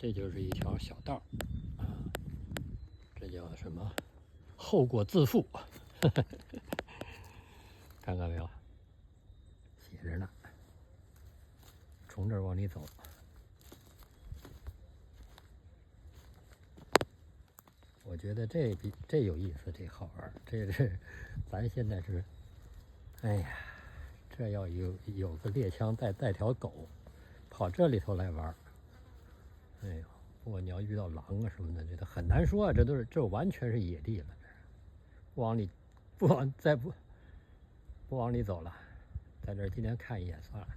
这就是一条小道啊，这叫什么？后果自负。看看没有？写着呢。从这儿往里走。我觉得这有意思，这好玩。这咱现在是，哎呀，这要有个猎枪带条狗，跑这里头来玩。哎呦，不过你要遇到狼啊什么的，这很难说啊。这完全是野地了，不往里，不往里走了，在这儿今天看一眼算了。